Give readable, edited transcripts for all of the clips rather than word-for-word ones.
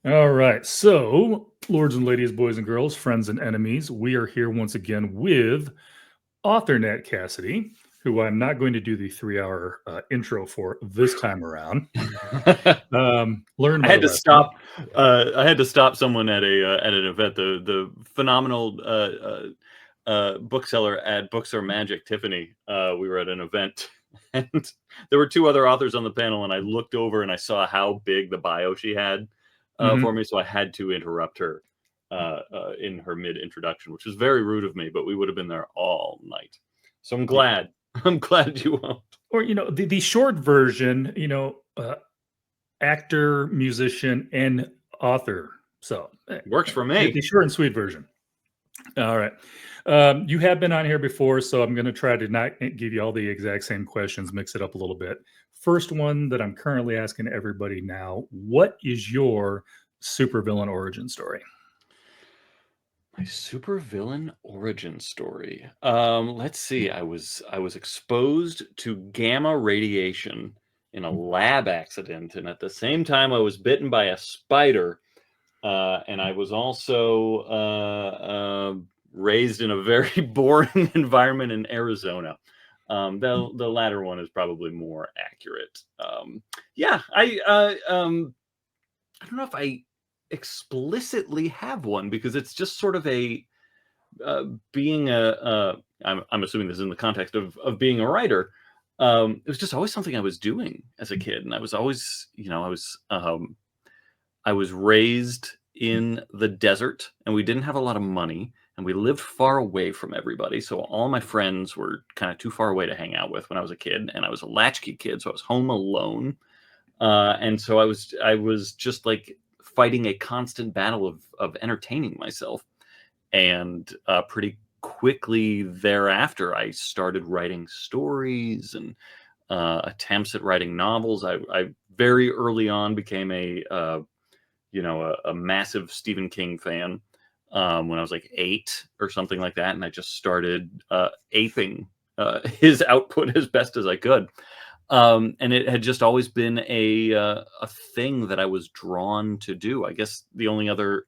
All right. So, lords and ladies, boys and girls, friends and enemies, we are here once again with author Nat Cassidy, who I'm not going to do the 3 hour intro for this time around. Learn I my had to lesson. stop. I had to stop someone at a at an event. The phenomenal bookseller at Bookstore Magic, Tiffany. We were at an event, and there were two other authors on the panel. And I looked over and I saw how big the bio she had for Mhm. me, so I had to interrupt her in her mid introduction, which was very rude of me. But we would have been there all night. So I'm Yeah. glad. I'm glad you won't. Or, the short version, actor, musician, and author. So, Works for the me. short and sweet version. All right. You have been on here before, so I'm going to try to not give you all the exact same questions, mix it up a little bit. First one that I'm currently asking everybody now: what is your supervillain origin story? My supervillain origin story. Let's see. I was exposed to gamma radiation in a lab accident, and at the same time, I was bitten by a spider. And I was also raised in a very boring environment in Arizona. The latter one is probably more accurate. Yeah, I don't know if I explicitly have one because it's just sort of a being I'm assuming this is in the context of being a writer. It was just always something I was doing as a kid, and I was always, I was raised in the desert, and we didn't have a lot of money, and we lived far away from everybody. So all my friends were kind of too far away to hang out with when I was a kid, and I was a latchkey kid, so I was home alone. And so I was just like fighting a constant battle of entertaining myself. And pretty quickly thereafter, I started writing stories and attempts at writing novels. I very early on became a massive Stephen King fan when I was like 8 or something like that, and I just started aping his output as best as I could. And it had just always been a thing that I was drawn to do. I guess the only other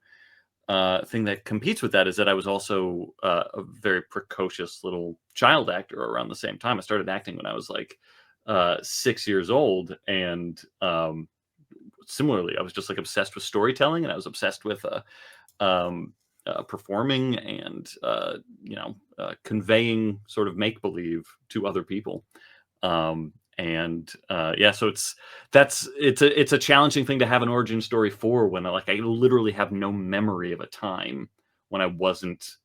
thing that competes with that is that I was also a very precocious little child actor around the same time. I started acting when I was like 6 years old, and similarly, I was just like obsessed with storytelling, and I was obsessed with performing and conveying sort of make believe to other people. And yeah, so it's a challenging thing to have an origin story for when I literally have no memory of a time when I wasn't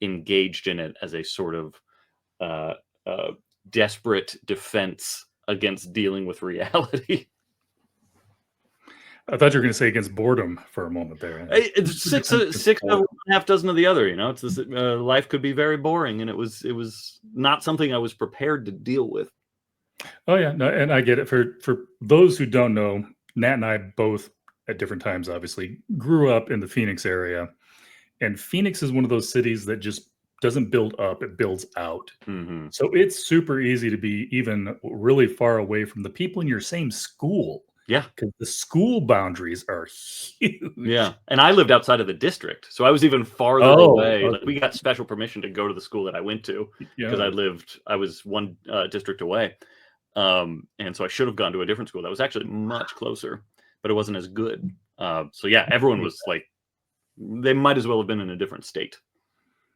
engaged in it as a sort of uh, uh, desperate defense against dealing with reality. I thought you were going to say against boredom for a moment there. It's The defense against six of boredom. one, half dozen of the other. It's this, life could be very boring, and it was not something I was prepared to deal with. Oh yeah, no, and I get it. For those who don't know, Nat and I both at different times, obviously, grew up in the Phoenix area. And Phoenix is one of those cities that just doesn't build up, it builds out. Hmm. So it's super easy to be even really far away from the people in your same school Yeah. because the school boundaries are huge. Yeah, and I lived outside of the district, so I was even farther Oh, away. Like, okay. we got special permission to go to the school that I went to because Yeah. I was one district away, and so I should have gone to a different school that was actually much closer, but it wasn't as good. So yeah, everyone was like, they might as well have been in a different state.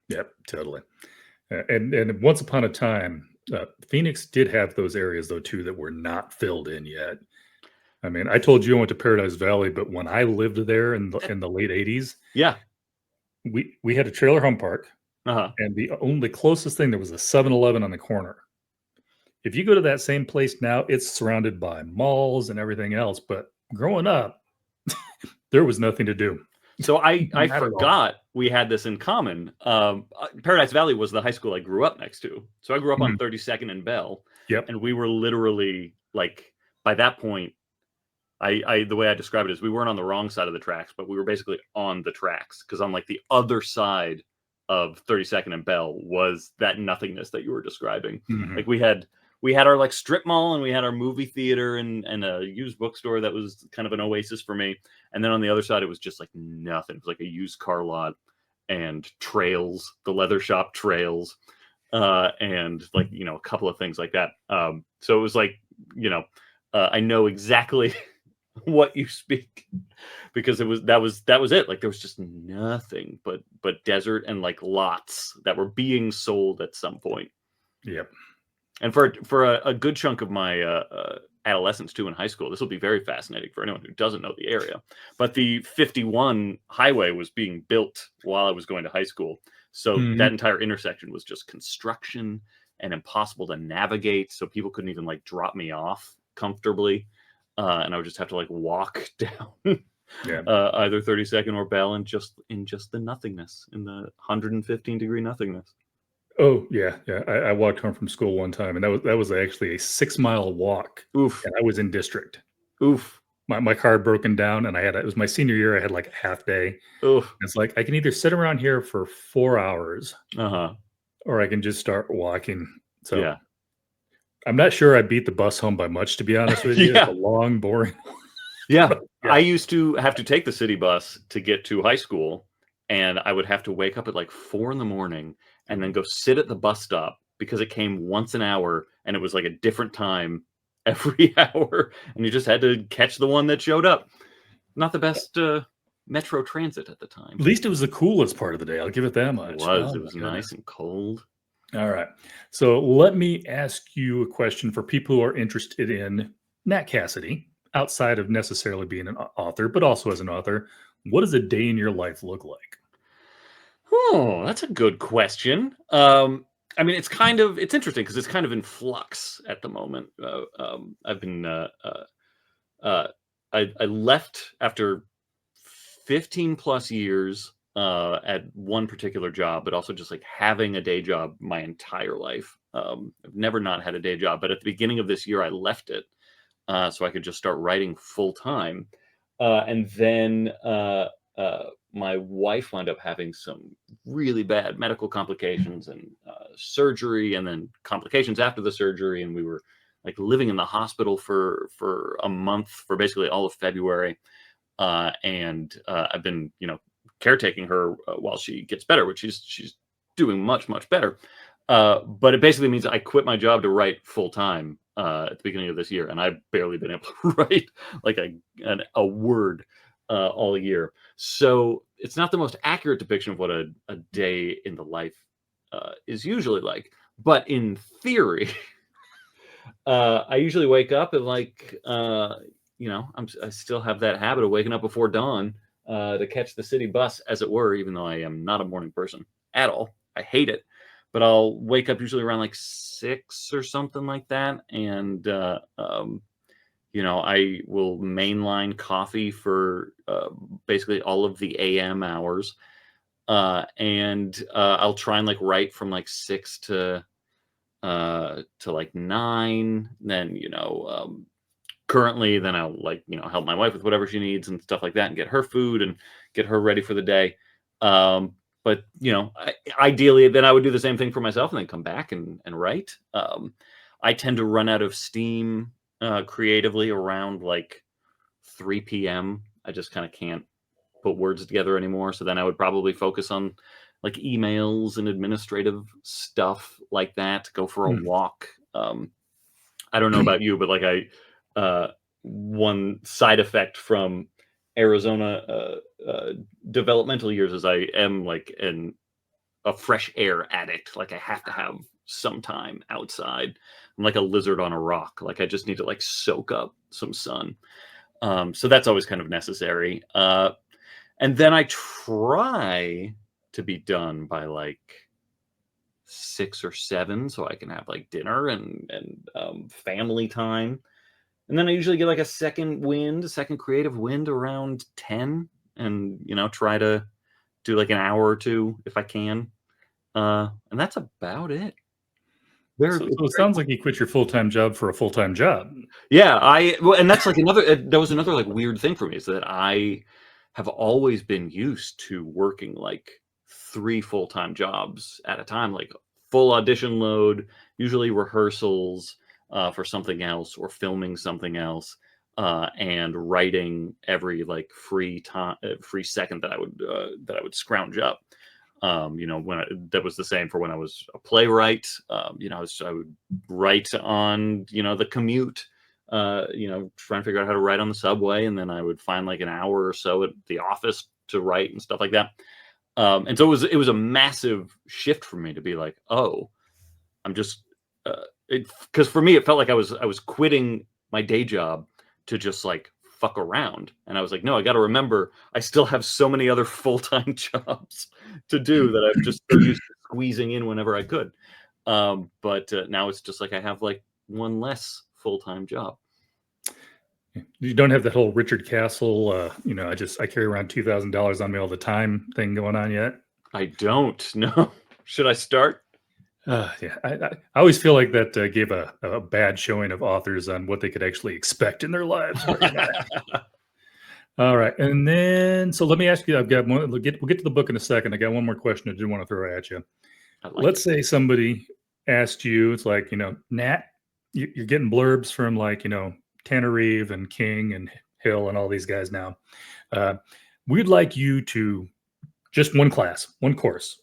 Yep, totally. And once upon a time, Phoenix did have those areas though too that were not filled in yet. I mean, I told you I went to Paradise Valley, but when I lived there in the late '80s, Yeah. we had a trailer home park, Uh-huh. and the only closest thing there was a 7-Eleven on the corner. If you go to that same place now, it's surrounded by malls and everything else. But growing up, there was nothing to do. So I Not at all. forgot we had this in common. Paradise Valley was the high school I grew up next to. So I grew up on Mhm. 32nd and Bell, Yep. and we were literally like, by that point, I the way I describe it is we weren't on the wrong side of the tracks, but we were basically on the tracks because on like the other side of 32nd and Bell was that nothingness that you were describing. Mhm. Like we had we had our like strip mall, and we had our movie theater, and a used bookstore that was kind of an oasis for me. And then on the other side, it was just like nothing. It was like a used car lot and trails, the leather shop trails, and like, a couple of things like that. So it was like, I know exactly what you speak, because that was it. Like there was just nothing but desert and like lots that were being sold at some point. Yep. And for a good chunk of my adolescence too in high school, this will be very fascinating for anyone who doesn't know the area. But the 51 highway was being built while I was going to high school, so that Mhm. entire intersection was just construction and impossible to navigate. So people couldn't even like drop me off comfortably, and I would just have to like walk down Yeah. either 32nd or Bell, and just the nothingness, in the 115-degree nothingness. Oh, yeah, yeah. I walked home from school one time, and that was actually a 6-mile walk, Oof, and I was in district. oof, My car had broken down, and it was my senior year, I had, like, a half day. oof. It's like, I can either sit around here for 4 hours, Uh huh. or I can just start walking. So, Yeah. I'm not sure I beat the bus home by much, to be honest with you. It's a Yeah. long, boring Yeah. but I yeah. used to have to take the city bus to get to high school, and I would have to wake up at like 4 in the morning and then go sit at the bus stop because it came once an hour, and it was like a different time every hour, and you just had to catch the one that showed up. Not the best metro transit at the time. At least it was the coolest part of the day, I'll give it that It much. was. Oh It my was goodness. nice and cold. Alright. So, let me ask you a question for people who are interested in Nat Cassidy, outside of necessarily being an author, but also as an author. What does a day in your life look like? Oh, that's a good question. I mean, it's interesting because it's kind of in flux at the moment. I've been uh, I left after 15 plus years at one particular job, but also just like having a day job my entire life. I've never not had a day job, but at the beginning of this year, I left it so I could just start writing full time. And then my wife wound up having some really bad medical complications and surgery, and then complications after the surgery. And we were like living in the hospital for a month for basically all of February. And I've been, caretaking her while she gets better, which she's doing much much better. But it basically means I quit my job to write full time at the beginning of this year, and I've barely been able to write like a word all year. So it's not the most accurate depiction of what a day in the life is usually like. But in theory, I usually wake up and I still have that habit of waking up before dawn to catch the city bus, as it were, even though I am not a morning person at all. I hate it, but I'll wake up usually around like 6 or something like that, and I will mainline coffee for basically all of the AM hours, and I'll try and like write from like 6 to like 9. Then currently, then I'll like help my wife with whatever she needs and stuff like that, and get her food and get her ready for the day. But ideally, then I would do the same thing for myself and then come back and write. I tend to run out of steam creatively around like 3 p.m. I just kind of can't put words together anymore. So then I would probably focus on like emails and administrative stuff like that. Go for a Mm. walk. I don't know about you, but like one side effect from Arizona developmental years is I am like a fresh air addict. Like I have to have some time outside. I'm like a lizard on a rock. Like I just need to like soak up some sun. So that's always kind of necessary. And then I try to be done by like 6 or 7, so I can have like dinner and family time. And then I usually get like a second creative wind around 10, and try to do like an hour or two if I can. And that's about it. Very, So it's it very sounds like you quit your full-time job for a full-time job. Yeah, and that's like that was another like weird thing for me, is that I have always been used to working like 3 full-time jobs at a time, like full audition load, usually rehearsals, for something else or filming something else, and writing every like free second that I would scrounge up. That was the same for when I was a playwright. I would write on, the commute, trying to figure out how to write on the subway. And then I would find like an hour or so at the office to write and stuff like that. And so it was a massive shift for me to be like, oh, I'm just, because for me, it felt like I was quitting my day job to just like fuck around. And I was like, no, I got to remember, I still have so many other full-time jobs to do that I'm just so used to squeezing in whenever I could. But now it's just like I have like one less full-time job. You don't have that whole Richard Castle, I carry around $2,000 on me all the time thing going on yet. I don't know. Should I start? Yeah, I always feel like that gave a bad showing of authors on what they could actually expect in their lives. All right, and then so let me ask you. I've got one. We'll get to the book in a second. I got one more question I did want to throw at you. Let's say somebody asked you, it's like, Nat, you're getting blurbs from like Tanner Reeve and King and Hill and all these guys now. We'd like you to just one course,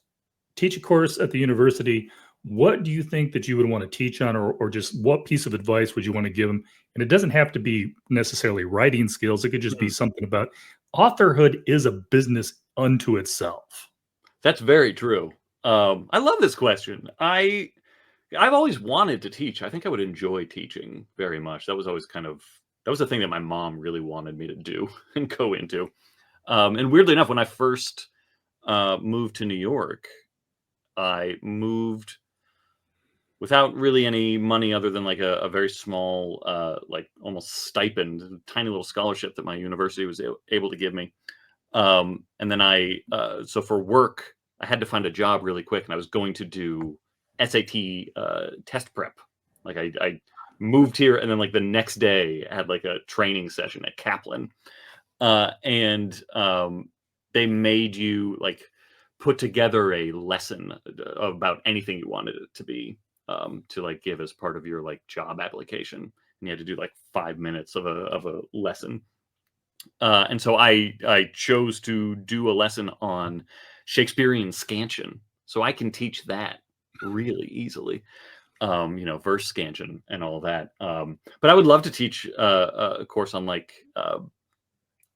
teach a course at the university. What do you think that you would want to teach on, or just what piece of advice would you want to give them? And it doesn't have to be necessarily writing skills. It could just be something about authorhood is a business unto itself. That's very true. I love this question. I've always wanted to teach. I think I would enjoy teaching very much. That was always that was the thing that my mom really wanted me to do and go into. And weirdly enough, when I first moved to New York, I moved without really any money other than like a very small, like almost stipend, tiny little scholarship that my university was able to give me. And then so for work, I had to find a job really quick, and I was going to do SAT test prep. Like I moved here, and then like the next day I had like a training session at Kaplan. And they made you like put together a lesson about anything you wanted it to be, to like give as part of your like job application. And you had to do like 5 minutes of a lesson. And so I chose to do a lesson on Shakespearean scansion. So I can teach that really easily, verse scansion and all that. But I would love to teach a course on like,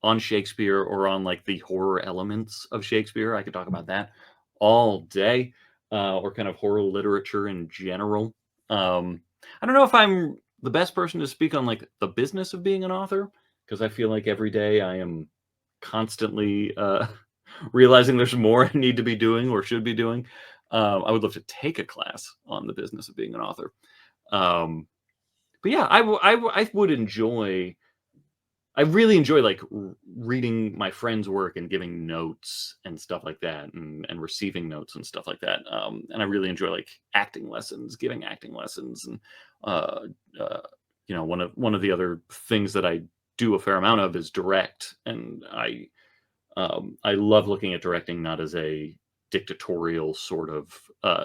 on Shakespeare, or on like the horror elements of Shakespeare. I could talk about that all day, or kind of horror literature in general. I don't know if I'm the best person to speak on like the business of being an author, because I feel like every day I am constantly realizing there's more I need to be doing or should be doing. I would love to take a class on the business of being an author. But yeah, I would enjoy. I really enjoy like reading my friends' work and giving notes and stuff like that, and receiving notes and stuff like that. And I really enjoy like giving acting lessons, and one of the other things that I do a fair amount of is direct, and I love looking at directing not as a dictatorial sort of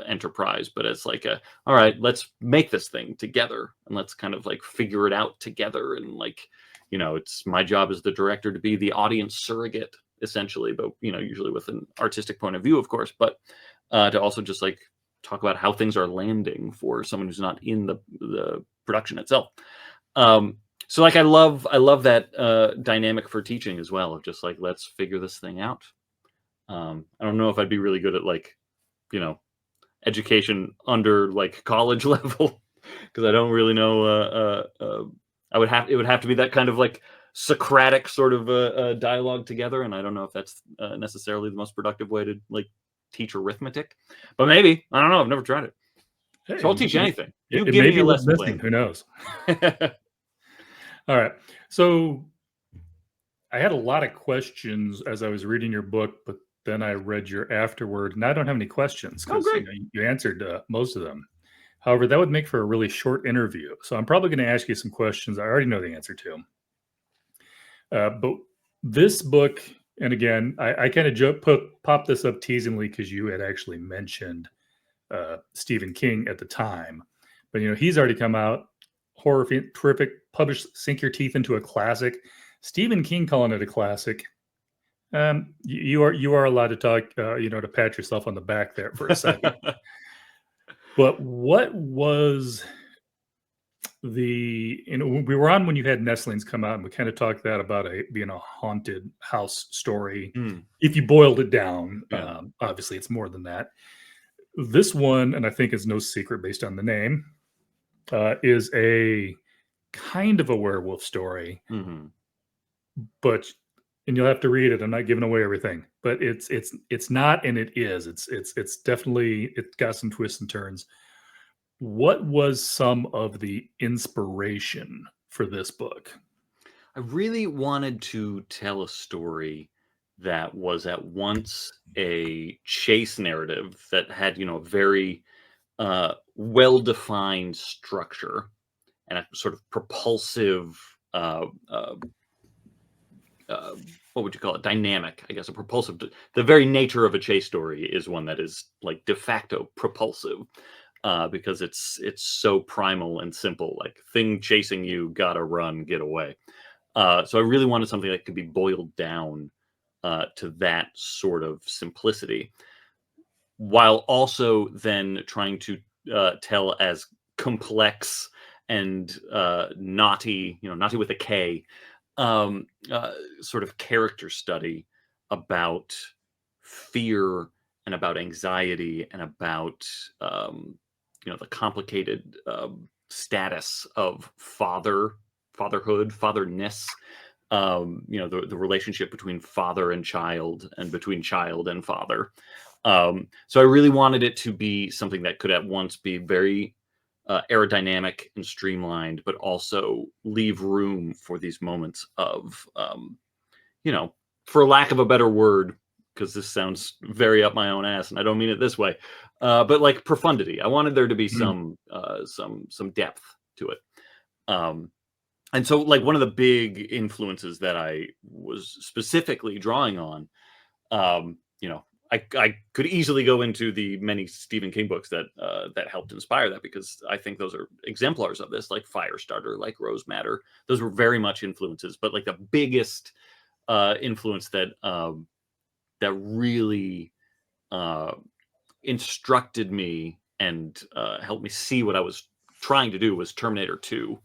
enterprise, but as like all right, let's make this thing together, and let's kind of like figure it out together, and like. It's my job as the director to be the audience surrogate, essentially, but, usually with an artistic point of view, of course, but to also just like talk about how things are landing for someone who's not in the production itself. So like, I love that dynamic for teaching as well, of just like, let's figure this thing out. I don't know if I'd be really good at like, education under like college level, because I don't really know, it would have to be that kind of like Socratic sort of dialogue together, and I don't know if that's necessarily the most productive way to like teach arithmetic, but maybe. I don't know. I've never tried it, so I'll teach anything. You give me a lesson plan. Who knows? All right. So I had a lot of questions as I was reading your book, but then I read your afterword, and I don't have any questions because you answered most of them. However, that would make for a really short interview. So I'm probably going to ask you some questions I already know the answer to. But this book, and again, I kind of popped this up teasingly because you had actually mentioned Stephen King at the time. But, he's already come out terrific, published, sink your teeth into a classic. Stephen King calling it a classic. You are allowed to talk, to pat yourself on the back there for a second. But what was we were on when you had Nestlings come out, and we kind of talked that about being a haunted house story. If you boiled it down, Yeah. obviously it's more than that. This one, and I think it's no secret based on the name, is a kind of a werewolf story, but and you'll have to read it. I'm not giving away everything, but it's not, and it is. It's definitely, it got some twists and turns. What was some of the inspiration for this book? I really wanted to tell a story that was at once a chase narrative that had, a very well-defined structure and a sort of propulsive, what would you call it? Dynamic, I guess, a propulsive. The very nature of a chase story is one that is like de facto propulsive. Because it's so primal and simple, like thing chasing you, gotta run, get away. So I really wanted something that could be boiled down to that sort of simplicity, while also then trying to tell as complex and naughty, naughty with a K, sort of character study about fear and about anxiety and about the complicated status of fatherhood, fatherness. The relationship between father and child, and between child and father. So I really wanted it to be something that could at once be very aerodynamic and streamlined, but also leave room for these moments of, for lack of a better word, because this sounds very up my own ass, and I don't mean it this way, but like profundity. I wanted there to be some depth to it. And so, like, one of the big influences that I was specifically drawing on, I could easily go into the many Stephen King books that that helped inspire that, because I think those are exemplars of this, like Firestarter, like Rose Madder. Those were very much influences, but like the biggest influence that that really instructed me and helped me see what I was trying to do was Terminator 2,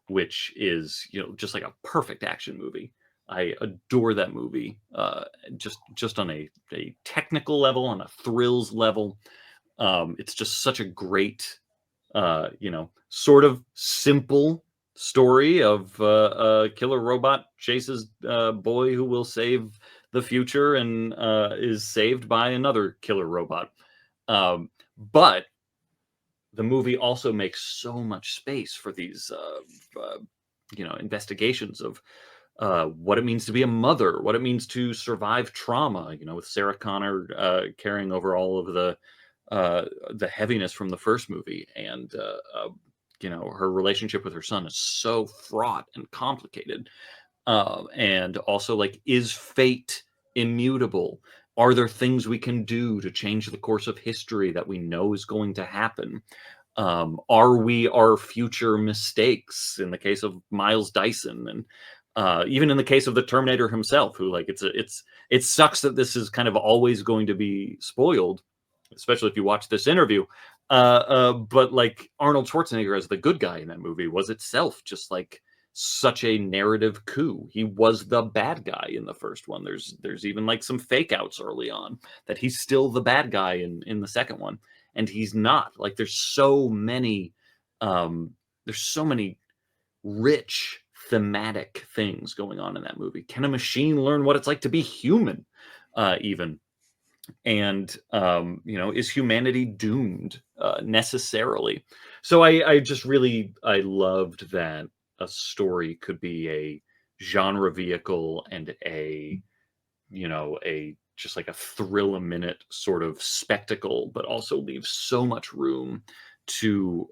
which is, just like a perfect action movie. I adore that movie, just on a technical level, on a thrills level. It's just such a great, sort of simple story of a killer robot chases a boy who will save the future and is saved by another killer robot. But the movie also makes so much space for these, investigations of what it means to be a mother, what it means to survive trauma. With Sarah Connor carrying over all of the heaviness from the first movie, and her relationship with her son is so fraught and complicated. And also, like, is fate immutable? Are there things we can do to change the course of history that we know is going to happen? Are we our future mistakes, in the case of Miles Dyson, and even in the case of the Terminator himself, who, like, it sucks that this is kind of always going to be spoiled, especially if you watch this interview. But like, Arnold Schwarzenegger as the good guy in that movie was itself just like such a narrative coup. He was the bad guy in the first one. There's even like some fake outs early on that he's still the bad guy in the second one, and he's not. Like, there's so many rich thematic things going on in that movie. Can a machine learn what it's like to be human? Even and is humanity doomed necessarily? So I just really, I loved that a story could be a genre vehicle and a just like a thrill a minute sort of spectacle, but also leave so much room to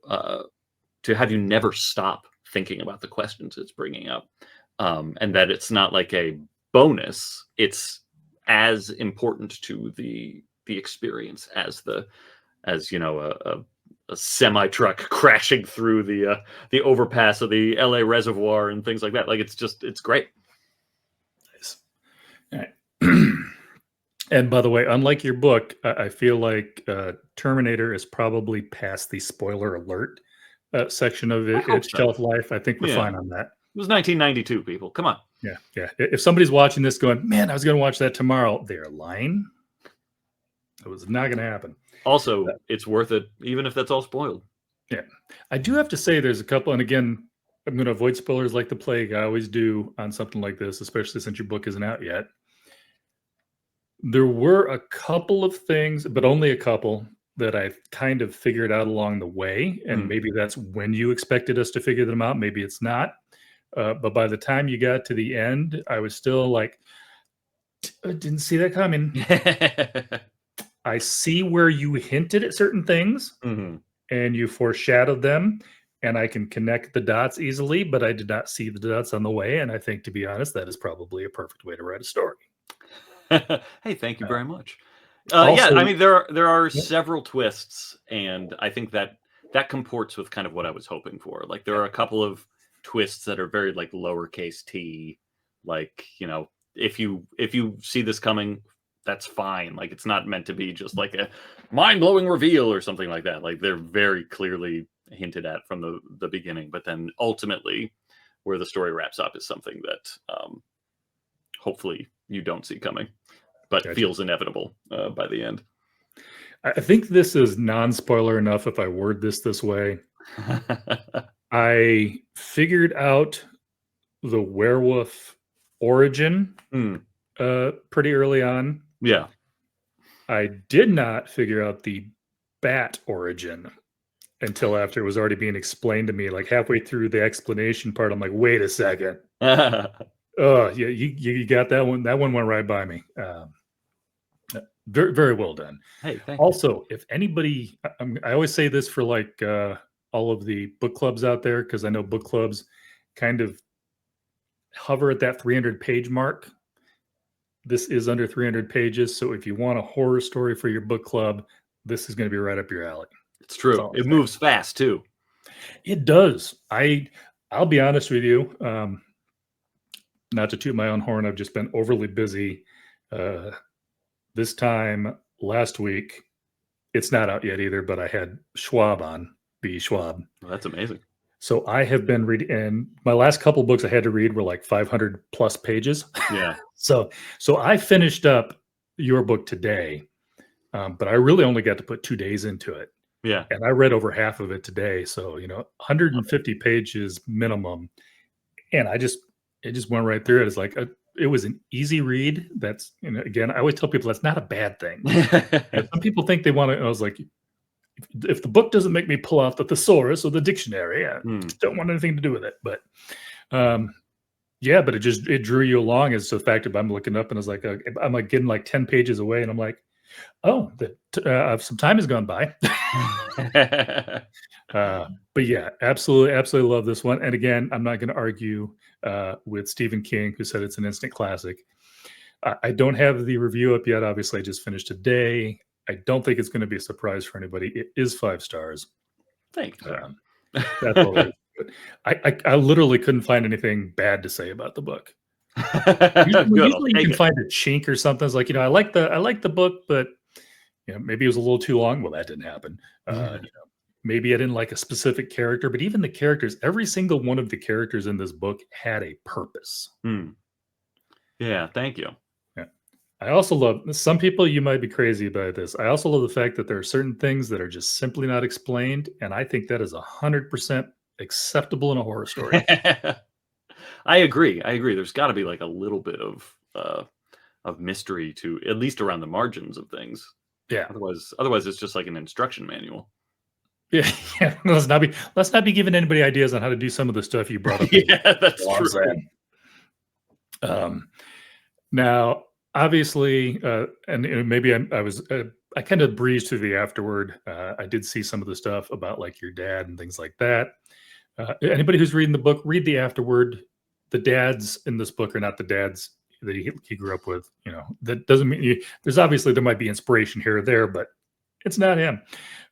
have you never stop thinking about the questions it's bringing up, and that it's not like a bonus. It's as important to the experience as a semi truck crashing through the overpass of the LA reservoir and things like that. Like it's great. Nice. All right. And by the way, unlike your book, I feel like Terminator is probably past the spoiler alert section of I hope its so. shelf life. I think we're Yeah. fine on that. It was 1992, people. Come on. Yeah, yeah. If somebody's watching this going, man, I was going to watch that tomorrow, they're lying. It was not going to happen. Also, it's worth it, even if that's all spoiled. Yeah. I do have to say there's a couple, and again, I'm going to avoid spoilers like the plague. I always do on something like this, especially since your book isn't out yet. There were a couple of things, but only a couple, that I kind of figured out along the way. And maybe that's when you expected us to figure them out. Maybe it's not. But by the time you got to the end, I was still like, I didn't see that coming. I see where you hinted at certain things and you foreshadowed them, and I can connect the dots easily, but I did not see the dots on the way. And I think, to be honest, that is probably a perfect way to write a story. Hey, thank you very much. Also- yeah, I mean, there are several twists, and I think that comports with kind of what I was hoping for. Like, there are a couple of twists that are very like lowercase t, like, you know, if you see this coming, that's fine. Like, it's not meant to be just like a mind-blowing reveal or something like that. Like, they're very clearly hinted at from the beginning, but then ultimately where the story wraps up is something that hopefully you don't see coming, but feels inevitable by the end. I think this is non-spoiler enough if I word this way. I figured out the werewolf origin pretty early on. Yeah. I did not figure out the bat origin until after it was already being explained to me. Like halfway through the explanation part, I'm like, wait a second. Oh, yeah, you got that one. That one went right by me. Very, very well done. Hey, thank also, if anybody, I always say this for like all of the book clubs out there, because I know book clubs kind of hover at that 300-page mark. This is under 300 pages. So if you want a horror story for your book club, this is going to be right up your alley. It's true. It moves fast too. It does. I'll be honest with you. Not to toot my own horn, I've just been overly busy. This time last week, it's not out yet either, but I had Schwab on, B. Schwab. Well, that's amazing. So I have been reading, and my last couple books I had to read were like 500 plus pages. Yeah. So I finished up your book today, but I really only got to put 2 days into it. Yeah. And I read over half of it today. So, 150 pages minimum. And it just went right through it. It's like, it was an easy read. That's, again, I always tell people that's not a bad thing. Some people think they want to, I was like, if the book doesn't make me pull out the thesaurus or the dictionary, I don't want anything to do with it. But yeah, but it drew you along as to the fact that I'm looking up and I was like, I'm like getting like 10 pages away and I'm like, oh, some time has gone by. But yeah, absolutely love this one. And again, I'm not going to argue with Stephen King, who said it's an instant classic. I don't have the review up yet. Obviously, I just finished today. I don't think it's going to be a surprise for anybody. It is 5 stars. Thank you. That's all it is. I literally couldn't find anything bad to say about the book. Usually you can find a chink or something. It's like, I like the book, but maybe it was a little too long. Well, that didn't happen. Maybe I didn't like a specific character, but even the characters, every single one of the characters in this book had a purpose. Yeah, thank you. Yeah. I also love, some people, you might be crazy about this. I also love the fact that there are certain things that are just simply not explained. And I think that is 100% acceptable in a horror story. I agree. There's got to be like a little bit of mystery to, at least around the margins of things. Yeah. Otherwise it's just like an instruction manual. Yeah. Let's not be giving anybody ideas on how to do some of the stuff you brought up. Yeah, that's true. Now, obviously, and maybe I kind of breezed through the afterword. I did see some of the stuff about like your dad and things like that. Anybody who's reading the book, read the afterword. The dads in this book are not the dads that he grew up with. That doesn't mean there might be inspiration here or there, but It's not him.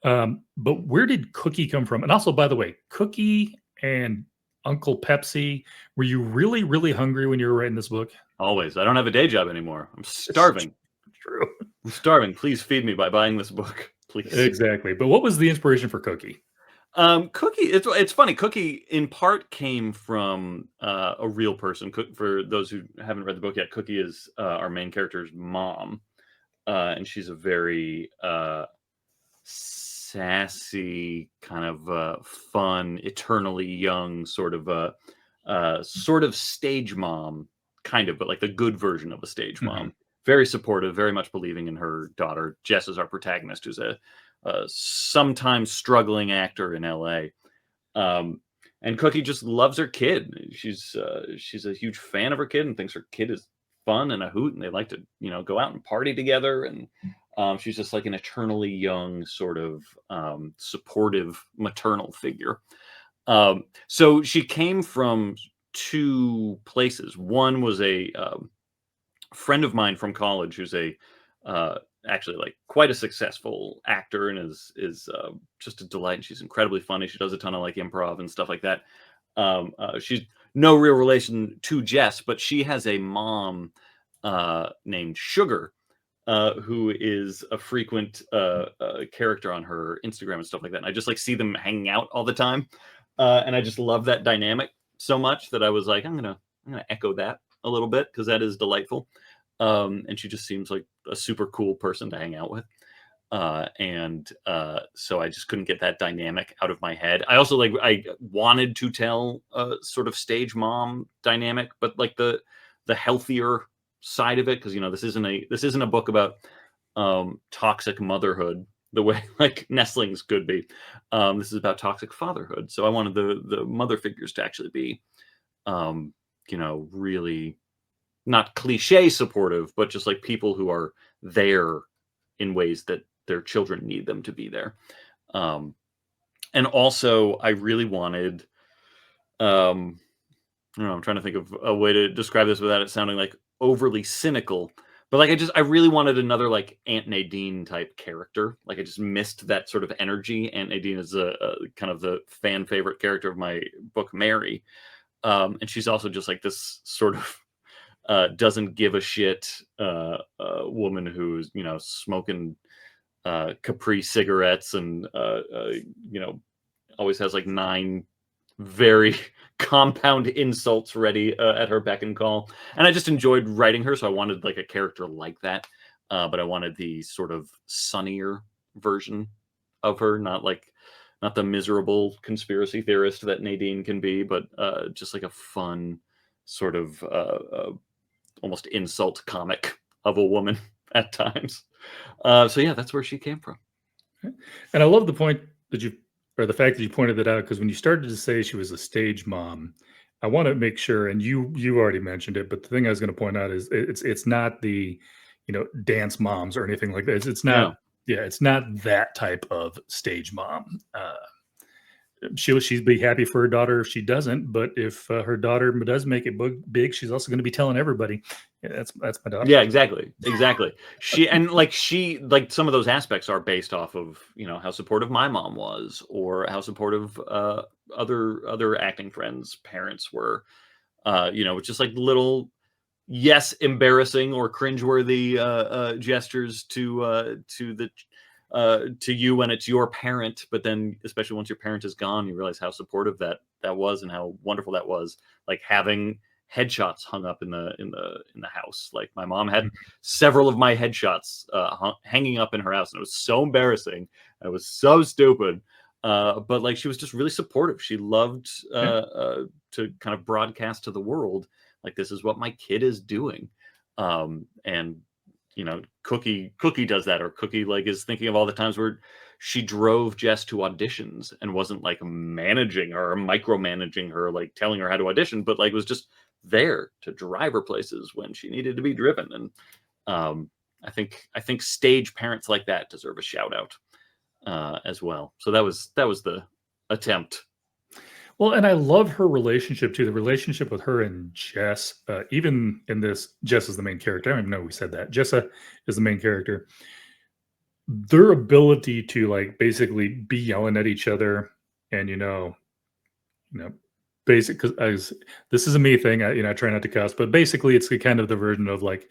But where did Cookie come from? And also, by the way, Cookie and Uncle Pepsi, were you really, really hungry when you were writing this book? Always. I don't have a day job anymore. I'm It's starving. true. I'm starving. Please feed me by buying this book, please. Exactly. But what was the inspiration for Cookie? Cookie. It's funny. Cookie in part came from a real person. For those who haven't read the book yet, Cookie is our main character's mom, and she's a very sassy, kind of fun, eternally young sort of stage mom, kind of, but like the good version of a stage mom. Mhm. Very supportive, very much believing in her daughter. Jess is our protagonist, who's a sometimes struggling actor in LA. Um, and Cookie just loves her kid. She's a huge fan of her kid and thinks her kid is fun and a hoot, and they like to go out and party together. And she's just like an eternally young, sort of supportive maternal figure. So she came from two places. One was a friend of mine from college who's a uh, actually like quite a successful actor and is just a delight. And she's incredibly funny. She does a ton of like improv and stuff like that. She's no real relation to Jess, but she has a mom named Sugar, who is a frequent character on her Instagram and stuff like that. And I just like see them hanging out all the time, and I just love that dynamic so much that I was like, I'm gonna echo that a little bit because that is delightful. And she just seems like a super cool person to hang out with. And so I just couldn't get that dynamic out of my head. I also I wanted to tell a sort of stage mom dynamic, but like the healthier side of it, because this isn't a book about toxic motherhood the way like nestlings could be. This is about toxic fatherhood. So I wanted the mother figures to actually be really not cliche supportive, but just like people who are there in ways that their children need them to be there. Um, and also, I really wanted, I don't know, I'm trying to think of a way to describe this without it sounding like overly cynical. But like, I really wanted another like Aunt Nadine type character. Like, I just missed that sort of energy. Aunt Nadine is a kind of the fan favorite character of my book, Mary. And she's also just like this sort of doesn't give a shit woman who's smoking Capri cigarettes and always has like 9 very compound insults ready at her beck and call. And I just enjoyed writing her, so I wanted like a character like that, but I wanted the sort of sunnier version of her, not the miserable conspiracy theorist that Nadine can be, but just like a fun sort of almost insult comic of a woman at times. So yeah, that's where she came from. And I love the point that or the fact that you pointed that out, because when you started to say she was a stage mom, I want to make sure, and you already mentioned it, but the thing I was going to point out is it's not the dance moms or anything like that. It's not, No. yeah, it's not that type of stage mom. She'd be happy for her daughter if she doesn't, but if her daughter does make it big, she's also going to be telling everybody, yeah, that's my daughter. Yeah, exactly. She like some of those aspects are based off of how supportive my mom was, or how supportive other acting friends' parents were. Just like little, yes, embarrassing or cringeworthy gestures to you when it's your parent, but then especially once your parent is gone, you realize how supportive that was and how wonderful that was. Like having headshots hung up in the house. Like my mom had several of my headshots hanging up in her house, and it was so embarrassing. It was so stupid. But like she was just really supportive. She loved to kind of broadcast to the world, like, this is what my kid is doing. And Cookie does that, or Cookie like is thinking of all the times where she drove Jess to auditions and wasn't like managing her or micromanaging her, like telling her how to audition, but like was just there to drive her places when she needed to be driven. And I think stage parents like that deserve a shout out as well. So that was the attempt. Well, and I love her relationship too. The relationship with her and Jess, even in this, Jess is the main character. I don't even know we said that. Jessa is the main character. their ability to like basically be yelling at each other and you know, basic because this is a me thing. I try not to cuss, but basically, it's the kind of the version of like,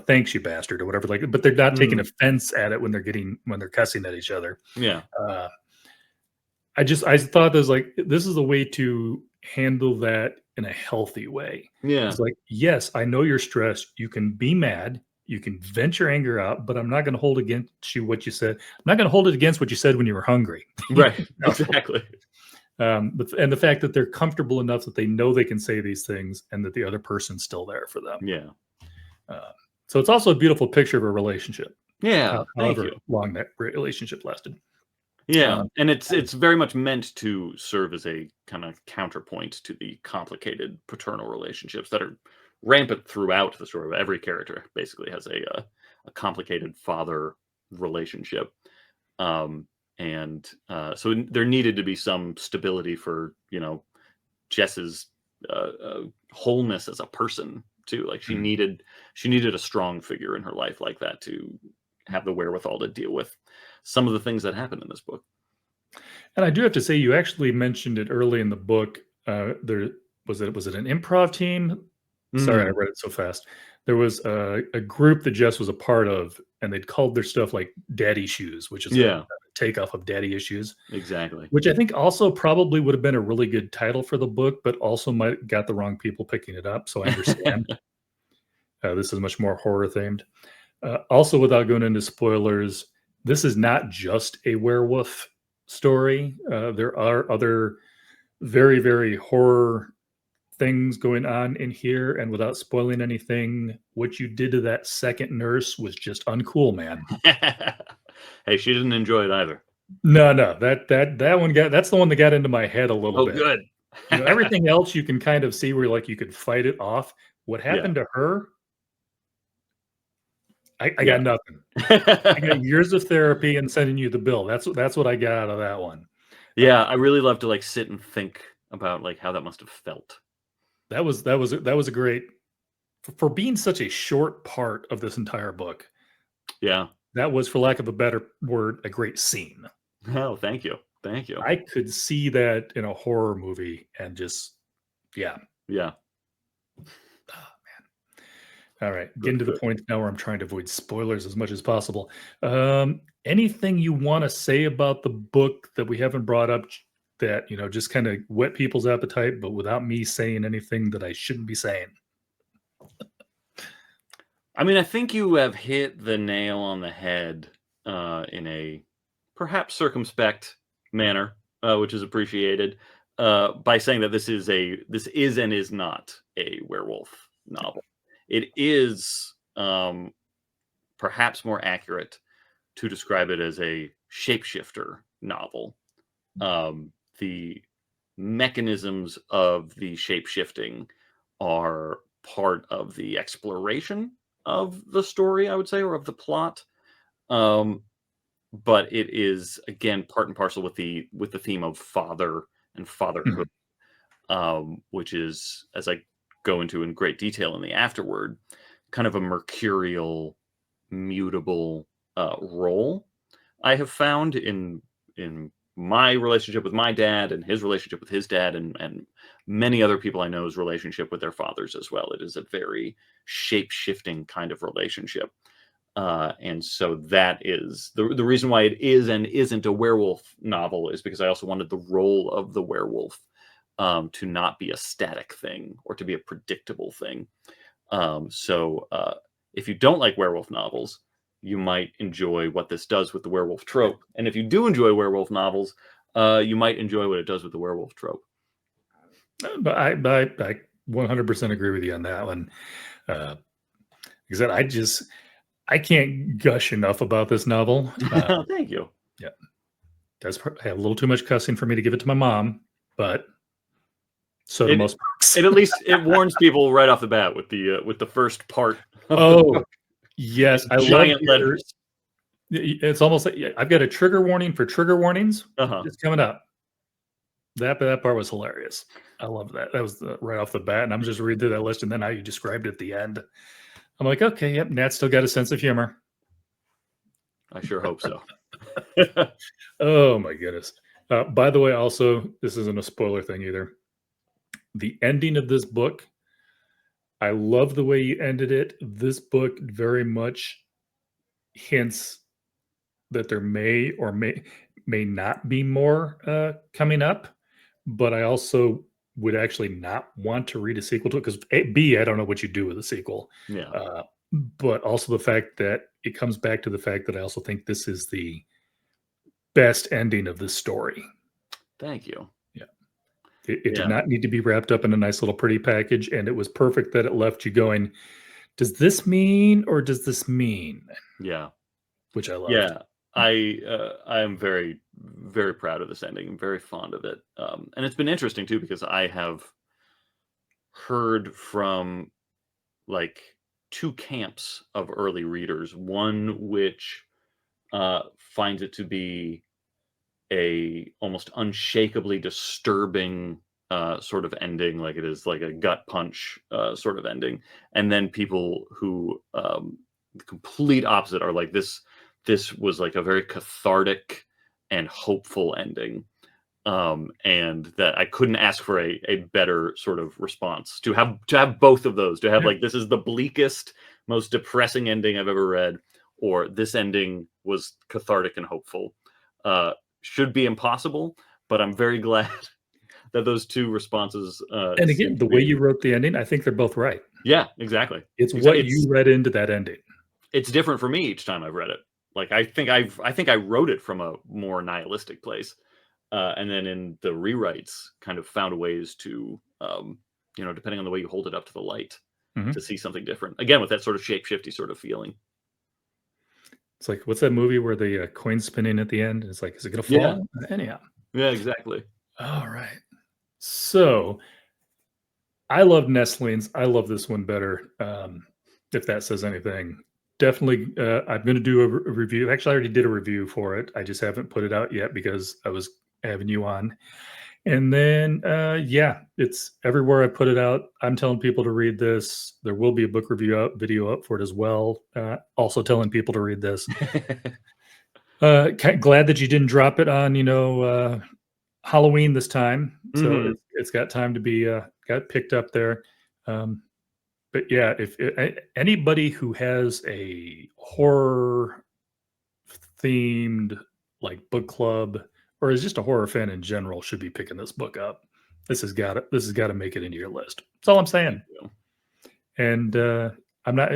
thanks you bastard or whatever. Like, but they're not taking Mm, offense at it when they're cussing at each other. yeah. Uh, I thought there's like this is a way to handle that in a healthy way. Yeah. It's like, yes, I know you're stressed. You can be mad. You can vent your anger out, but I'm not going to hold against you what you said. I'm not going to hold it against what you said when you were hungry. Right. No. Exactly. And the fact that they're comfortable enough that they know they can say these things and that the other person's still there for them. Yeah. Uh, so it's also a beautiful picture of a relationship, Yeah. Thank however you. long that relationship lasted. Yeah, Um, and it's very much meant to serve as a kind of counterpoint to the complicated paternal relationships that are rampant throughout the story. Every character basically has a complicated father relationship, um, and so there needed to be some stability for Jess's wholeness as a person too. Like mm. she needed a strong figure in her life like that to have the wherewithal to deal with some of the things that happen in this book. And I do have to say, you actually mentioned it early in the book. There was it an improv team? Sorry, I Mm, read it so fast. There was a group that Jess was a part of, and they'd called their stuff like Daddy Shoes, which is a yeah, takeoff of Daddy Issues. exactly. Which I think also probably would have been a really good title for the book, but also might got the wrong people picking it up, so I understand. This is much more horror themed. Also, without going into spoilers, this is not just a werewolf story. There are other very, very horror things going on in here, and without spoiling anything, what you did to that second nurse was just uncool, man. Hey, she didn't enjoy it either. No, no, that one that's the one that got into my head a little Oh, bit. good. Everything else you can kind of see where, like, you could fight it off. What Yeah, happened to her, I yeah. got nothing. I got years of therapy and sending you the bill. That's what I got out of that one. Yeah, I really love to, like, sit and think about, like, how that must have felt. That was a great for being such a short part of this entire book. Yeah. That was, for lack of a better word, a great scene. Oh, thank you. Thank you. I could see that in a horror movie and just yeah. Yeah. Ah, all right, getting Good, to the good. point now where I'm trying to avoid spoilers as much as possible. Anything you want to say about the book that we haven't brought up that just kind of whet people's appetite, but without me saying anything that I shouldn't be saying? I mean, I think you have hit the nail on the head, in a perhaps circumspect manner, which is appreciated, by saying that this is and is not a werewolf novel. It is, perhaps more accurate to describe it as a shapeshifter novel. The mechanisms of the shapeshifting are part of the exploration of the story, I would say, or of the plot. Um, but it is again part and parcel with the theme of father and fatherhood, Mhm, which is, as I go into in great detail in the afterword, kind of a mercurial, mutable role I have found in my relationship with my dad and his relationship with his dad and many other people I know's relationship with their fathers as well. It is a very shape shifting kind of relationship. And so that is the reason why it is and isn't a werewolf novel is because I also wanted the role of the werewolf to not be a static thing or to be a predictable thing. So if you don't like werewolf novels, you might enjoy what this does with the werewolf trope. And if you do enjoy werewolf novels, you might enjoy what it does with the werewolf trope. but I 100% agree with you on that one. Like I said, I can't gush enough about this novel. Thank you. Yeah, have a little too much cussing for me to give it to my mom, but so do It most books. it at least it warns people right off the bat with the first part of the Oh, book yes, in I love giant your letters. it's almost like yeah, I've got a trigger warning for trigger warnings. Uh-huh. It's coming up. That part was hilarious. I love that. That was right off the bat, and I'm just reading through that list, and then how you described it at the end. I'm like, okay, yep, Nat's still got a sense of humor. I sure hope so. Oh my goodness. By the way, also, this isn't a spoiler thing either. The ending of this book, I love the way you ended it. This book very much hints that there may or may not be more coming up, but I also would actually not want to read a sequel to it because B, I don't know what you do with a sequel. Yeah. Uh, but also the fact that it comes back to the fact that I also think this is the best ending of this story. Thank you. Yeah. It did Yeah. not need to be wrapped up in a nice little pretty package, and it was perfect that it left you going, does this mean or does this mean? Yeah. Which I loved. Yeah. I am very, very proud of this ending. I'm very fond of it. And it's been interesting too because I have heard from like two camps of early readers. One which finds it to be a almost unshakably disturbing sort of ending, like it is like a gut punch sort of ending, and then people who the complete opposite are like this was like a very cathartic and hopeful ending, and that I couldn't ask for a better sort of response to have both of those, to have Yeah. like this is the bleakest, most depressing ending I've ever read, or this ending was cathartic and hopeful. Should be impossible, but I'm very glad that those two responses And seem again, to the way be. you wrote the ending, I think they're both right. Yeah, exactly. It's what you It's read into that ending. it's different for me each time I've read it. Like I think I wrote it from a more nihilistic place, and then in the rewrites, kind of found ways to, depending on the way you hold it up to the light, to Mhm. see something different. Again, with that sort of shapeshifty sort of feeling. It's like, what's that movie where the coin's spinning at the end? It's like, is it going to Yeah, fall? Anyhow. yeah, exactly. All right. So I love Nestlings. I love this one better. If that says anything, definitely. I'm going to do a review. Actually, I already did a review for it. I just haven't put it out yet because I was having you on. And then, yeah, it's everywhere I put it out. I'm telling people to read this. There will be a book review video up for it as well. Also telling people to read this. Glad that you didn't drop it on, Halloween this time. So Hmm. it's got time to be got picked up there. Um, but yeah, if anybody who has a horror themed like book club or is just a horror fan in general should be picking this book up. This has got to make it into your list. That's all I'm Thank saying. you. And I'm not,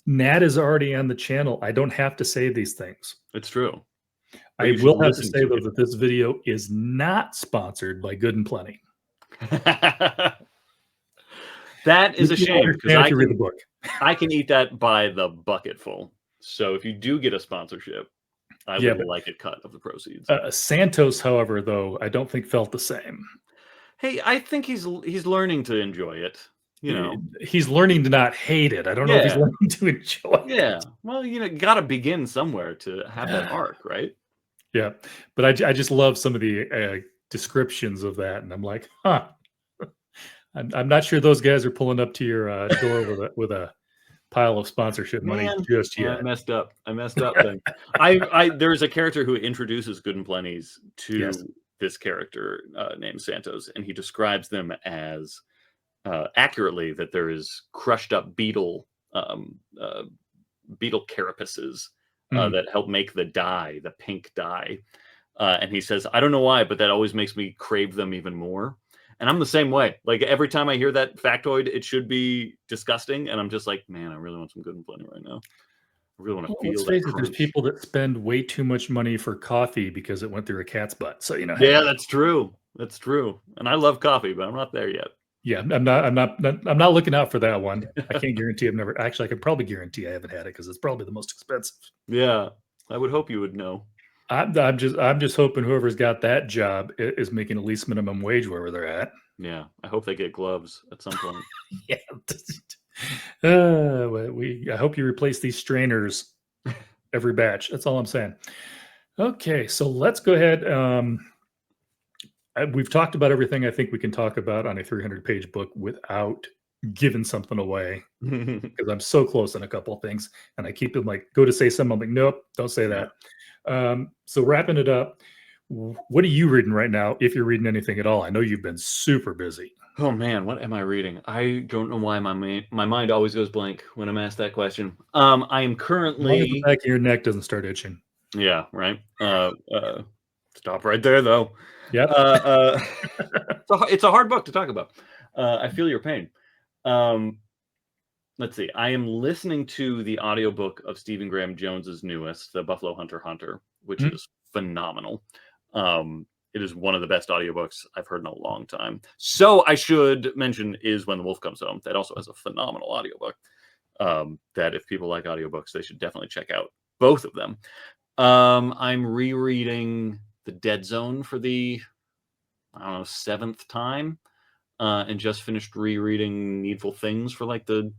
Nat is already on the channel. I don't have to say these things. It's true. But I you should will have to listen say to though that this video is not sponsored by Good and Plenty. it. That is Which a you shame because understand if you read the book. I can eat that by the bucketful. So if you do get a sponsorship, I Yeah, would but like a cut of the proceeds. Santos, however, though, I don't think felt the same. Hey, I think he's learning to enjoy it. You know. He's learning to not hate it. I don't know if he's Yeah, learning to enjoy it. yeah. Well, got to begin somewhere to have that arc, right? Yeah, but I just love some of the descriptions of that, and I'm like, huh. I'm not sure those guys are pulling up to your door with a pile of sponsorship money Man, just I yet. messed up. I messed up then. I there's a character who introduces Good and Plenty's Yes. to this character named Santos, and he describes them as accurately that there is crushed up beetle carapaces Mm. that help make the dye, the pink dye. And he says, I don't know why, but that always makes me crave them even more. And I'm the same way. Like every time I hear that factoid, it should be disgusting. And I'm just like, man, I really want some Good and Plenty right now. I really want to Well, let's feel that face it. There's crunch. people that spend way too much money for coffee because it went through a cat's butt. So Yeah, hey, that's true. That's true. And I love coffee, but I'm not there yet. yeah, I'm not looking out for that one. I can't guarantee I've never actually. I could probably guarantee I haven't had it because it's probably the most expensive. Yeah, I would hope you would know. I'm just hoping whoever's got that job is making at least minimum wage wherever they're at. Yeah, I hope they get gloves at some point. Yeah. I hope you replace these strainers every batch. That's all I'm saying. Okay, so let's go ahead. We've talked about everything I think we can talk about on a 300-page book without giving something away because I'm so close on a couple of things, and I keep it like go to say something. I'm like, nope, don't say Yeah. that. So wrapping it up, what are you reading right now? If you're reading anything at all, I know you've been super busy. Oh man, what am I reading? I don't know why my mind always goes blank when I'm asked that question. I am As long as the currently back of your neck doesn't start itching. yeah, right. Stop right there though. Yep. Uh, it's a hard book to talk about. I feel your pain. Um, let's see. I am listening to the audiobook of Stephen Graham Jones's newest, The Buffalo Hunter Hunter, which Mhm. is phenomenal. It is one of the best audiobooks I've heard in a long time. So I should mention is When the Wolf Comes Home. That also has a phenomenal audiobook. That if people like audiobooks, they should definitely check out both of them. I'm rereading The Dead Zone for the I don't know, seventh time, and just finished rereading Needful Things for like the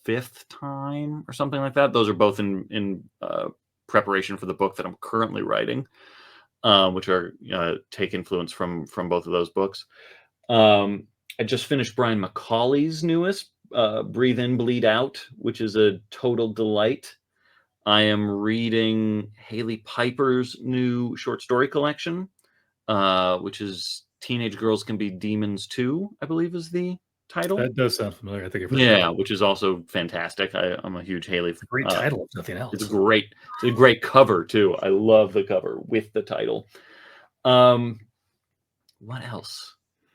fifth time or something like that. Those are both in preparation for the book that I'm currently writing, which are take influence from both of those books. I just finished Brian Macaulay's newest, Breathe In, Bleed Out, which is a total delight. I am reading Haley Piper's new short story collection, which is Teenage Girls Can Be Demons Too, I believe is the title. That does sound familiar. I think I've heard that. Yeah, which is also fantastic. I'm a huge Haley. It's a great title, if nothing It's else. great. It's a great cover too. I love the cover with the title. Um, what else?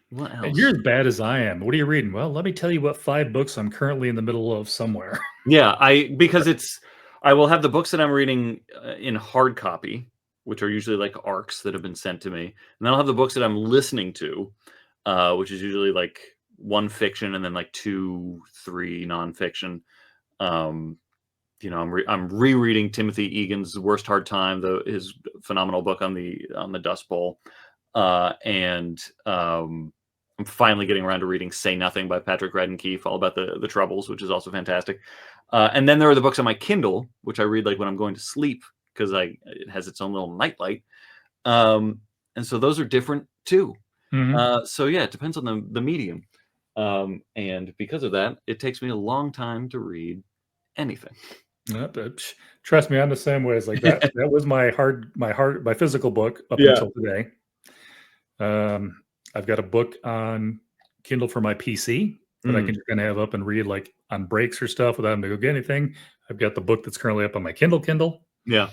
What And else? you're as bad as I am. What are you reading? Well, let me tell you what 5 books I'm currently in the middle of somewhere. Yeah, because I will have the books that I'm reading in hard copy, which are usually like arcs that have been sent to me, and then I'll have the books that I'm listening to, which is usually like one fiction and then like two, three nonfiction. Um, I'm rereading Timothy Egan's Worst Hard Time, his phenomenal book on the Dust Bowl, and I'm finally getting around to reading Say Nothing by Patrick Radden Keefe, all about the Troubles, which is also fantastic. And then there are the books on my Kindle, which I read like when I'm going to sleep because it has its own little nightlight. Um, and so those are different too. Mhm. So yeah, it depends on the medium. And because of that, it takes me a long time to read anything. Yep, trust me, I'm the same way. It's like that was my physical book up Yeah. until today. I've got a book on Kindle for my PC that I Mm, can just kinda have up and read, like, on breaks or stuff without having to go get anything. I've got the book that's currently up on my Kindle. yeah.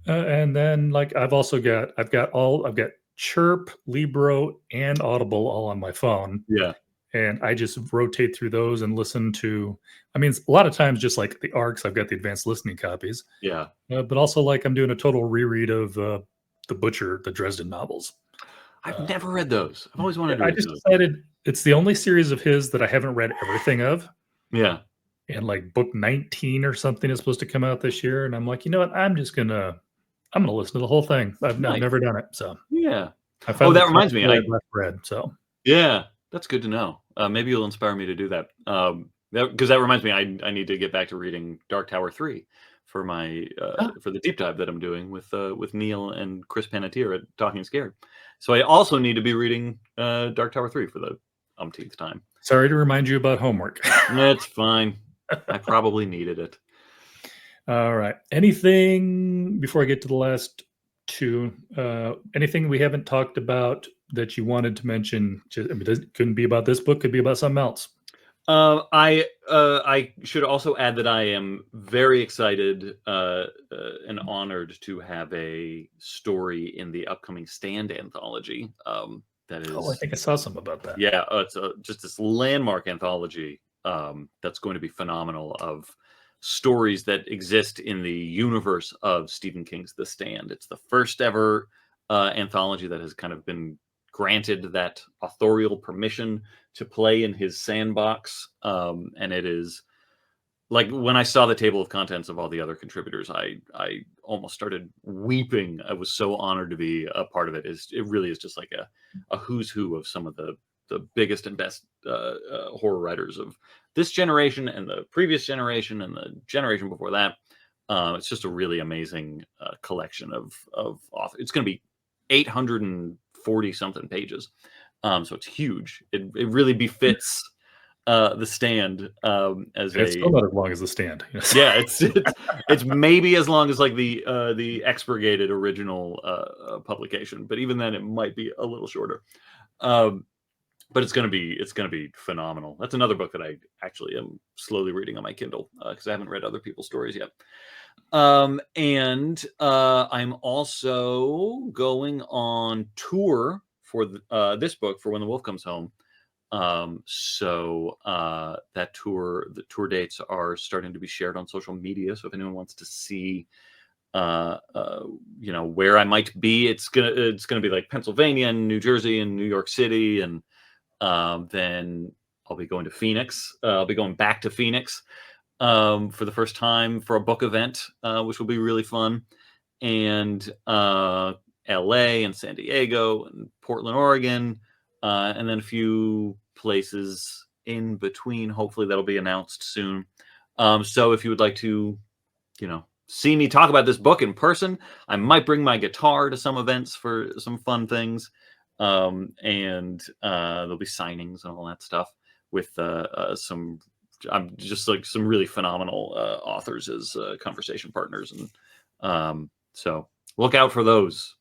And then, like, I've got Chirp, Libro, and Audible all on my phone, Yeah. and I just rotate through those and listen to I mean, it's a lot of times just, like, the ARCs, I've got the advanced listening copies, Yeah. but also, like, I'm doing a total reread of, The Butcher, the Dresden novels. I've Uh, never read those. I've always wanted to I read just those. decided it's the only series of his that I haven't read everything of, Yeah. and, like, book 19 or something is supposed to come out this year, and I'm like, "You know what? I'm gonna listen to the whole thing." I've Nice. never done it, so Yeah. I Oh, finally that caught reminds me. what I left read, so Yeah, that's good to know. Maybe you'll inspire me to do that. Because that reminds me, I need to get back to reading Dark Tower 3 for my ah, for the deep dive that I'm doing with Neil and Chris Panettiere at Talking Scared. So I also need to be reading Dark Tower 3 for the umpteenth time. sorry to remind you about homework. That's fine. I probably needed it. Alright. Anything before I get to the last 2, anything we haven't talked about that you wanted to mention? I mean, it couldn't be about this book, could be about something else. I should also add that I am very excited and honored to have a story in the upcoming Stand anthology. That Oh, I is, think I saw something about that. yeah, it's just this landmark anthology that's going to be phenomenal of stories that exist in the universe of Stephen King's The Stand. It's the first ever anthology that has kind of been granted that authorial permission to play in his sandbox. And it is like when I saw the table of contents of all the other contributors, I almost started weeping. I was so honored to be a part of it. It really is just like a who's who of some of the biggest and best horror writers of this generation and the previous generation and the generation before that. It's just a really amazing collection of authors. It's going to be 840 something pages, so it's huge. It really befits The Stand as It's still a not as long as The Stand. yeah, it's maybe as long as like the expurgated original publication, but even then it might be a little shorter. Um, but it's gonna be phenomenal. That's another book that I actually am slowly reading on my Kindle because I haven't read other people's stories yet. And I'm also going on tour for this book for When the Wolf Comes Home. So the tour dates are starting to be shared on social media. So if anyone wants to see, where I might be, it's gonna be like Pennsylvania and New Jersey and New York City, and then I'll be going to Phoenix. I'll be going back to Phoenix for the first time for a book event, which will be really fun, and LA and San Diego and Portland, Oregon, and then a few places in between. Hopefully, that'll be announced soon. So, if you would like to, see me talk about this book in person, I might bring my guitar to some events for some fun things, and there'll be signings and all that stuff with some. I'm just like some really phenomenal authors as conversation partners, and so look out for those.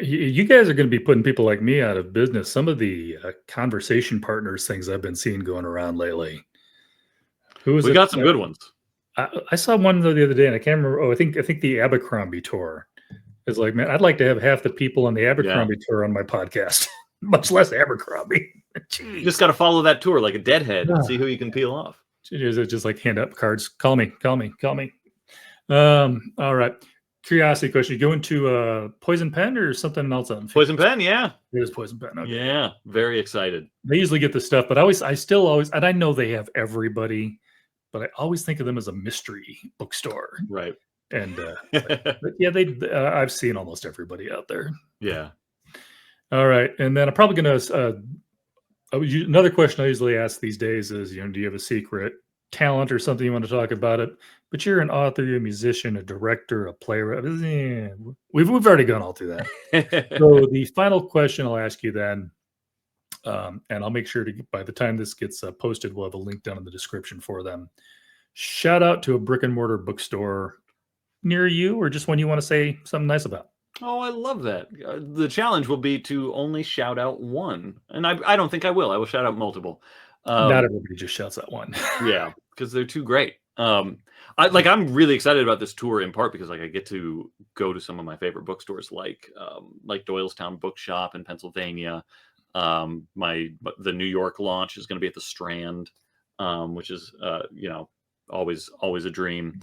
You guys are going to be putting people like me out of business. Some of the conversation partners things I've been seeing going around lately. Who was We it? got some good ones. I saw one the other day, and I can't remember. Oh, I think the Abercrombie tour is like, man, I'd like to have half the people on the Yeah, Abercrombie tour on my podcast, much less Abercrombie. you just Jeez. got to follow that tour like a deadhead and see Ah, who you can peel off. Is it just like hand up cards? Call me, call me, call me. All right. Curiosity question. You going to Poison Pen or something else on Poison Phoenix? Pen, yeah, It is Poison Pen. Okay. yeah, very excited. They usually get the stuff, but I still always, and I know they have everybody, but I always think of them as a mystery bookstore. Right. And but yeah, I've seen almost everybody out there. Yeah. All right, and then I'm probably gonna. Another question I usually ask these days is, do you have a secret talent or something you want to talk about it? But you're an author, you're a musician, a director, a playwright. We've already gone all through that. So the final question I'll ask you then, and I'll make sure to by the time this gets posted, we'll have a link down in the description for them. Shout out to a brick and mortar bookstore near you, or just one you want to say something nice about. Oh, I love that. The challenge will be to only shout out one, and I don't think I will. I will shout out multiple. Not Um, everybody just shouts out one. yeah, because they're too great. I'm really excited about this tour in part because like I get to go to some of my favorite bookstores like Doylestown Bookshop in Pennsylvania. The New York launch is going to be at the Strand, which is always a dream.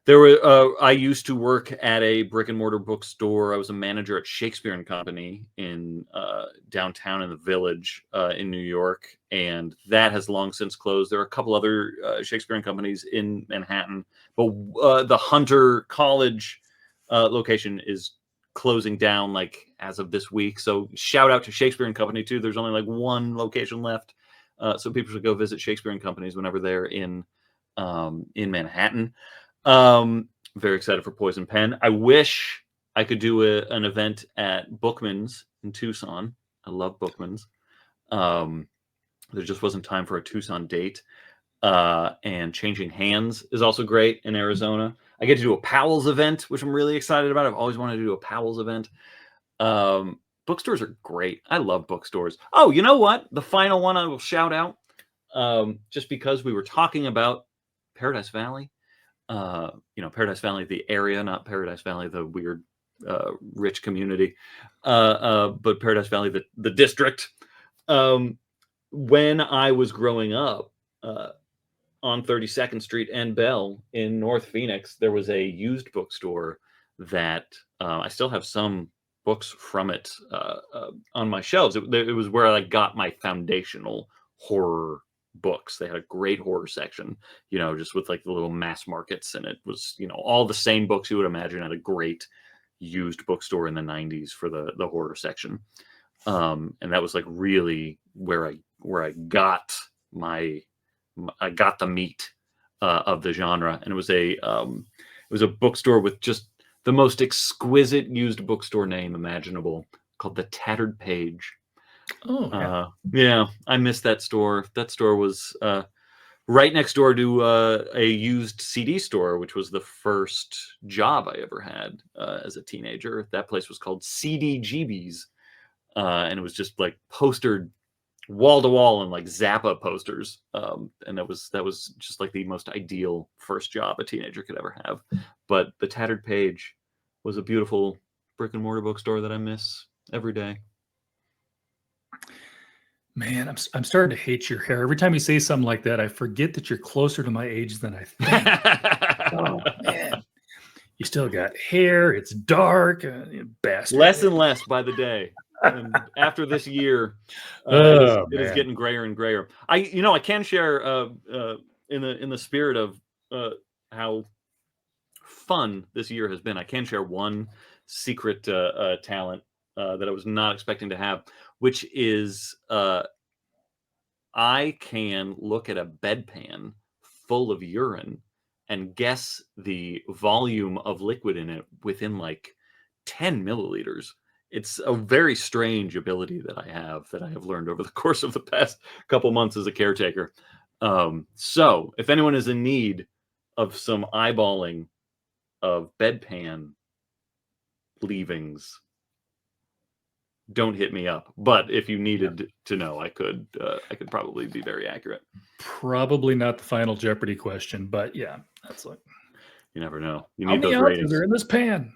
I used to work at a brick and mortar bookstore. I was a manager at Shakespeare and Company in downtown in the Village in New York, and that has long since closed. There are a couple other Shakespeare and Companies in Manhattan, but the Hunter College location is closing down like as of this week. So shout out to Shakespeare and Company too. There's only like one location left, so people should go visit Shakespeare and Companies whenever they're in Manhattan. Very excited for Poison Pen. I wish I could do an event at Bookman's in Tucson. I love Bookman's. There just wasn't time for a Tucson date. And Changing Hands is also great in Arizona. I get to do a Powell's event, which I'm really excited about. I've always wanted to do a Powell's event. Bookstores are great. I love bookstores. Oh, you know what? The final one I will shout out, just because we were talking about Paradise Valley. Paradise Valley, the area, not Paradise Valley, the weird, rich community, but Paradise Valley, the district. When I was growing up on 32nd Street and Bell in North Phoenix, there was a used bookstore that I still have some books from it on my shelves. It was where I got my foundational horror books. They had a great horror section, just with like the little mass markets, and it was, all the same books you would imagine at a great used bookstore in the 90s for the horror section. And that was like really where I got I got the meat of the genre, and it was a bookstore with just the most exquisite used bookstore name imaginable, called the Tattered Page. Oh yeah. Yeah, I missed that store. That store was right next door to a used CD store, which was the first job I ever had as a teenager. That place was called CDGB's, and it was just like postered wall to wall and like Zappa posters. And that was just like the most ideal first job a teenager could ever have. But the Tattered Page was a beautiful brick and mortar bookstore that I miss every day. Man, I'm starting to hate your hair. Every time you say something like that, I forget that you're closer to my age than I think. Oh man, you still got hair. It's dark, you bastard. Less and less by the day. And after this year, Oh it is man. getting grayer and grayer. I can share in the spirit of how fun this year has been. I can share one secret talent that I was not expecting to have, which is I can look at a bedpan full of urine and guess the volume of liquid in it within like 10 milliliters. It's a very strange ability that I have learned over the course of the past couple months as a caretaker. So if anyone is in need of some eyeballing of bedpan leavings, don't hit me up. But if you needed to know, I could probably be very accurate. Probably not the final Jeopardy question, but yeah, that's like You never know. You how need many those ounces ratings. are in this pan?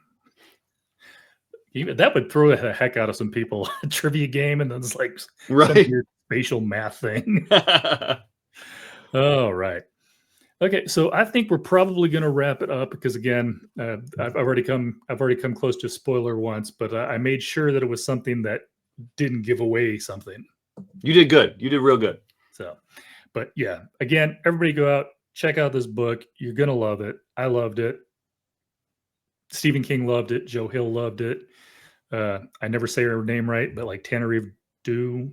Even that would throw the heck out of some people. A trivia game, and then it's like some Right. weird spatial math thing. All right. Okay, so I think we're probably going to wrap it up because again, I've already come close to a spoiler once, but I made sure that it was something that didn't give away something. You did good. You did real good. So, but yeah, again, everybody go out, check out this book. You're gonna love it. I loved it. Stephen King loved it. Joe Hill loved it. I never say her name right, but like Tannereve do.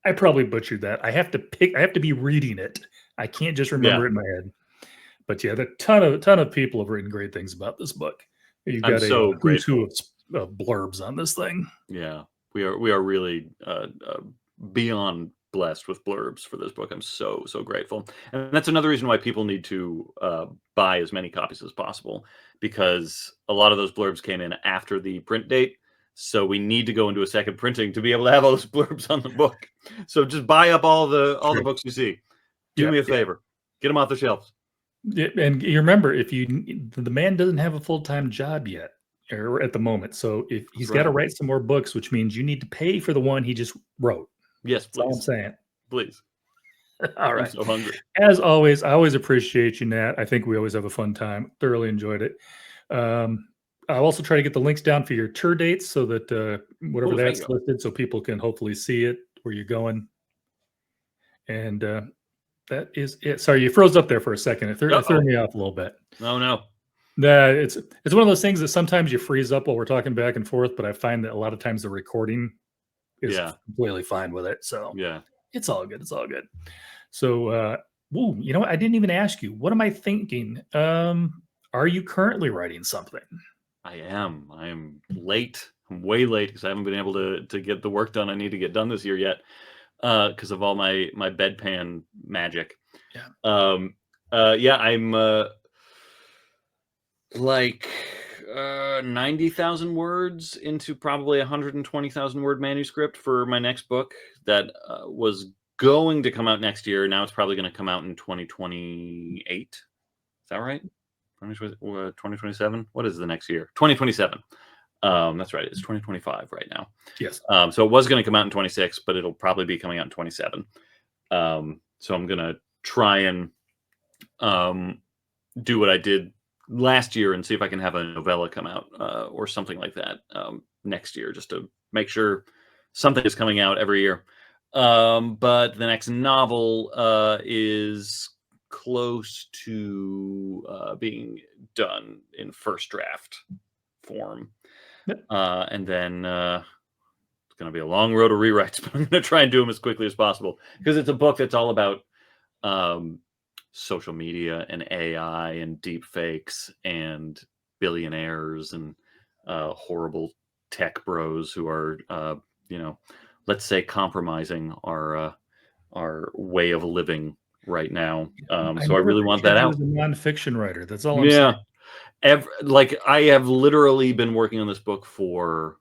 I probably butchered that. I have to pick. I have to be reading it. I can't just Yeah. remember it in my head. But yeah, a ton of people have written great things about this book. You've I'm got a so who's who grateful. of blurbs on this thing. Yeah. We are really beyond blessed with blurbs for this book. I'm so grateful. And that's another reason why people need to buy as many copies as possible, because a lot of those blurbs came in after the print date. So we need to go into a second printing to be able to have all those blurbs on the book. So just buy up all the True. books you see. Do Yeah, me a yeah. favor. Get them off the shelves. Yeah, and you remember, if the man doesn't have a full time job yet, or at the moment, so if That's he's got to right. write some more books, which means you need to pay for the one he just wrote. Yes, That's all I'm please. saying. Please. All I'm right. so hungry. As always, I always appreciate you, Nat. I think we always have a fun time. Thoroughly enjoyed it. I'll also try to get the links down for your tour dates so that whatever Oh, thank that's you. listed, so people can hopefully see it where you're going. And that is it. Sorry, you froze up there for a second. It threw Uh-oh. me off a little bit. No, no. Nah, it's one of those things that sometimes you freeze up while we're talking back and forth, but I find that a lot of times the recording is Yeah. completely fine with it. So Yeah. it's all good. It's all good. So woo, you know what? I didn't even ask you. What am I thinking? Are you currently writing something? I am. I am late. I'm way late because I haven't been able to get the work done I need to get done this year yet, because of all my bedpan magic. Yeah. Yeah, I'm like 90,000 words into probably 120,000 word manuscript for my next book that was going to come out next year. Now it's probably going to come out in 2028. Is that right? 2027? What is the next year? 2027. That's right. It's 2025 right now. Yes. So it was going to come out in 26, but it'll probably be coming out in 27. So I'm going to try and do what I did last year and see if I can have a novella come out or something like that next year, just to make sure something is coming out every year. But the next novel is close to being done in first draft form. Yep. And then it's going to be a long road of rewrites, but I'm going to try and do them as quickly as possible because it's a book that's all about social media and AI and deep fakes and billionaires and horrible tech bros who are, let's say, compromising our way of living right now. I So I never really want that pictured you out. as a nonfiction writer. That's all I'm saying. Yeah. Like I have literally been working on this book for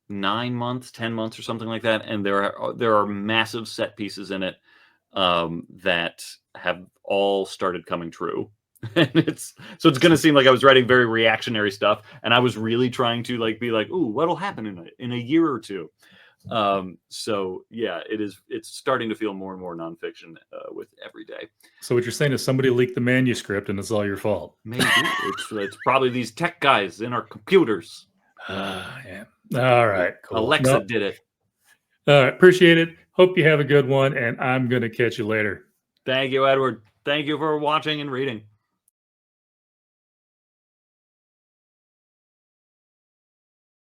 9 months, 10 months or something like that. And there are massive set pieces in it that have all started coming true. And it's going to seem like I was writing very reactionary stuff, and I was really trying to like be like, ooh, what'll happen in a year or two. So yeah, it's starting to feel more and more nonfiction with every day. So what you're saying is somebody leaked the manuscript and it's all your fault. Maybe it's probably these tech guys in our computers. Yeah. All right. Cool. Alexa did it. All right. Appreciate it. Hope you have a good one, and I'm going to catch you later. Thank you, Edward. Thank you for watching and reading.